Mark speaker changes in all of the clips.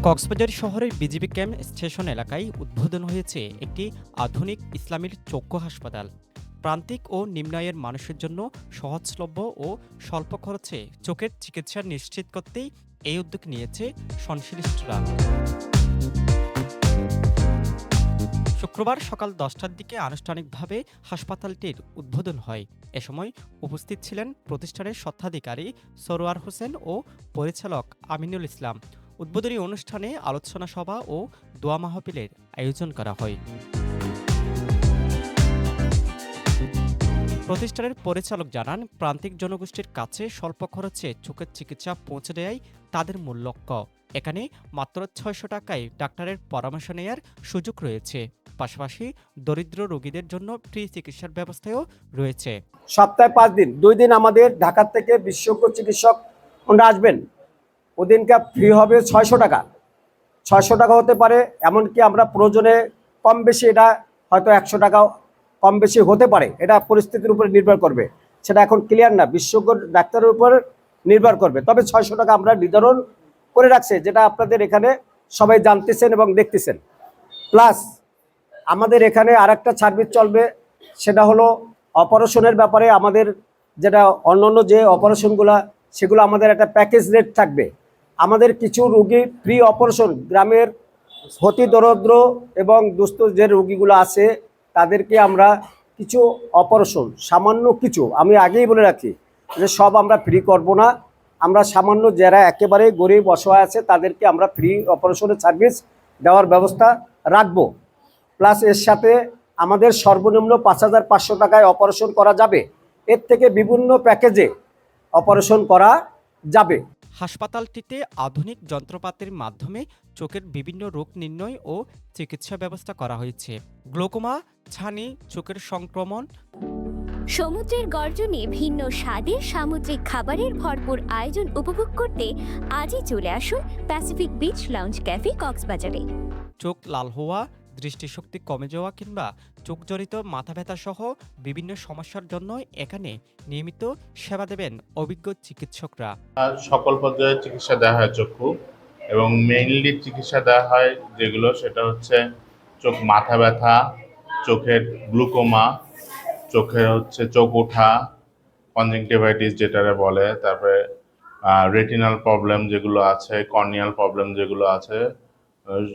Speaker 1: কক্সবাজার শহরের BGB camp station এলাকায় উদ্বোধন হয়েছে একটি আধুনিক ইসলামিক চক্ষু হাসপাতাল। প্রান্তিক ও নিম্ন আয়ের মানুষের জন্য সহজলভ্য ও স্বল্প খরচে চোখের চিকিৎসা নিশ্চিত করতেই এই উদ্যোগ নিয়েছে সংশ্লিষ্টরা। শুক্রবার সকাল 10টার দিকে আনুষ্ঠানিকভাবে হাসপাতালটির উদ্বোধন হয়। এ সময় উপস্থিত ছিলেন প্রতিষ্ঠানের স্বত্বাধিকারী সরোয়ার হোসেন ও পরিচালক আমিনুল ইসলাম। উদ্বোধনী অনুষ্ঠানে আলোচনা সভা ও দোয়া মাহফিলের আয়োজন করা হয়। প্রতিষ্ঠানের পরিচালক জানান, প্রান্তিক জনগোষ্ঠীর কাছে স্বল্প খরচে চোখের চিকিৎসা পৌঁছে দেওয়াই তাদের মূল লক্ষ্য। এখানে মাত্র ৬০০ টাকায় ডাক্তারের পরামর্শ নেওয়ার সুযোগ রয়েছে। পাশাপাশি দরিদ্র রোগীদের জন্য ফ্রি চিকিৎসার ব্যবস্থাও রয়েছে।
Speaker 2: সপ্তাহে 5 দিন, 2 দিন আমাদের ঢাকা থেকে বিশেষজ্ঞ চিকিৎসক ওনারা আসবেন। ওদিনকে ফ্রি হবে 600 টাকা। 600 টাকা হতে পারে, এমনকি আমরা প্রয়োজনে কম বেশি, এটা হয়তো 100 টাকাও কম বেশি হতে পারে, এটা পরিস্থিতির উপরে নির্ভর করবে। সেটা এখন ক্লিয়ার না, বিশেষজ্ঞ ডাক্তারের উপর নির্ভর করবে। তবে 600 টাকা আমরা নির্ধারণ করে রাখছি, যেটা আপনাদের এখানে সবাই জানতেছেন এবং দেখতেছেন। প্লাস আমাদের এখানে আরেকটা সার্ভিস চলবে, সেটা হলো অপারেশনের ব্যাপারে। আমাদের যেটা অন্যান্য যে অপারেশনগুলো, সেগুলো আমাদের একটা প্যাকেজ রেট থাকবে। আমাদের কিছু রোগী ফ্রি অপারেশন, গ্রামের অতি দরিদ্র এবং দুস্থ যে রোগীগুলো আছে তাদেরকে আমরা কিছু অপারেশন, সামান্য কিছু, আমি আগেই বলে রাখি যে সব আমরা ফ্রি করব না। আমরা সামান্য যারা একেবারে গরিব অসহায় আছে তাদেরকে আমরা ফ্রি অপারেশনের সার্ভিস দেওয়ার ব্যবস্থা রাখবো। প্লাস এর সাথে আমাদের সর্বনিম্ন ৫,৫০০ টাকায় অপারেশন করা যাবে। এর থেকে বিভিন্ন প্যাকেজে অপারেশন করা যাবে।
Speaker 1: হাসপাতালটিতে আধুনিক যন্ত্রপাতির মাধ্যমে চোখের বিভিন্ন রোগ নির্ণয় ও চিকিৎসা ব্যবস্থা করা হয়েছে। গ্লোকোমা, ছানি, চোখের সংক্রমণ।
Speaker 3: সমুদ্রের গর্জনে ভিন্ন স্বাদের সামুদ্রিক খাবারের ভরপুর আয়োজন উপভোগ করতে আজই চলে আসুন প্যাসিফিক বিচ লাউঞ্জ ক্যাফে কক্সবাজারে।
Speaker 1: চোখ লাল হওয়া, দৃষ্টিশক্তি কমে যাওয়া কিংবা চোখজনিত মাথা ব্যথা সহ বিভিন্ন সমস্যার জন্য এখানে নিয়মিত সেবা দেবেন অভিজ্ঞ চিকিৎসকরা।
Speaker 4: সকল পর্যায়ে চিকিৎসা দেওয়া হয় চক্ষু, এবং মেইনলি চিকিৎসা দেওয়া হয় যেগুলো, সেটা হচ্ছে চোখ মাথা ব্যথা, চোখের গ্লুকোমা, চোখের চোখ ওঠা, কনজাংটিভাইটিস যেটারে বলে, তারপরে রেটিনাল প্রবলেম যেগুলো আছে, কর্নিয়াল প্রবলেম যেগুলো আছে,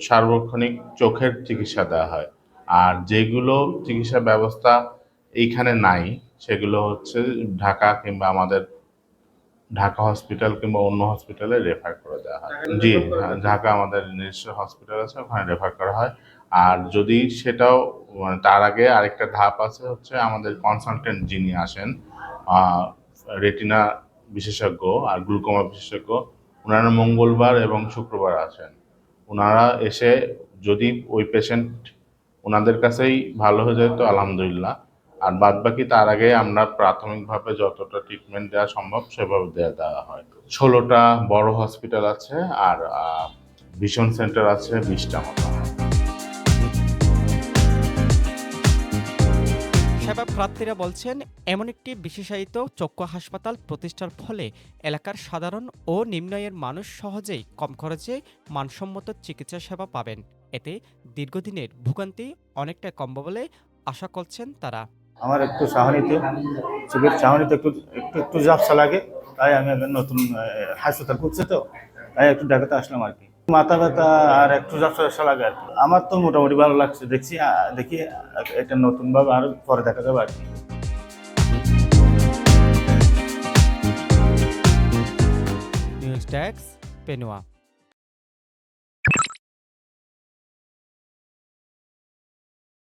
Speaker 4: সার্বক্ষণিক চোখের চিকিৎসা দেওয়া হয়। আর যেগুলো চিকিৎসা ব্যবস্থা এইখানে নাই, সেগুলো ঢাকা কিংবা আমাদের ঢাকা হসপিটাল কিংবা অন্য হসপিটালে রেফার করে দেওয়া হয়। জি, ঢাকা আমাদের নিজস্ব হসপিটাল আছে, ওখানে রেফার করা হয়। আর যদি সেটাও তার আগে আরেকটা ধাপ আছে, আমাদের কনসালটেন্ট যিনি আসেন, রেটিনা বিশেষজ্ঞ আর গ্লুকোমা বিশেষজ্ঞ, ওনারা মঙ্গলবার এবং শুক্রবার আসেন। ওনারা এসে যদি ওই পেশেন্ট ওনাদের কাছেই ভালো হয়ে যায় তো আলহামদুলিল্লাহ, আর বাদ বাকি তার আগে আমরা প্রাথমিকভাবে যতটা ট্রিটমেন্ট দেওয়া সম্ভব সেভাবে দেওয়া হয়। 16টা বড় হসপিটাল আছে আর ভিশন সেন্টার আছে 20টা মতো।
Speaker 1: সেবা প্রার্থীরা বলছেন, এমন একটি বিশেষায়িত চক্ষু হাসপাতাল প্রতিষ্ঠার ফলে এলাকার সাধারণ ও নিম্ন আয়ের মানুষ সহজেই কম খরচে মানসম্মত চিকিৎসা সেবা পাবেন। এতে দীর্ঘদিনের ভোগান্তি অনেকটা কমবে বলে আশা করছেন তারা।
Speaker 5: আমার একটু চাহনিতে, চোখের চাহনিতে একটু একটু একটু ঝাপসা লাগে, তাই আমি নতুন হাসপাতাল করছি, তো তাই একটু ঢাকাতে আসলাম আর কি। মাথা ব্যথা আর একটু ঝাপসা লাগে আর কি। আমার তো মোটামুটি ভালো লাগছে, দেখি এটা নতুনভাবে আরো পরে দেখা যাবে আর কি।
Speaker 1: News desk, পেনুয়া।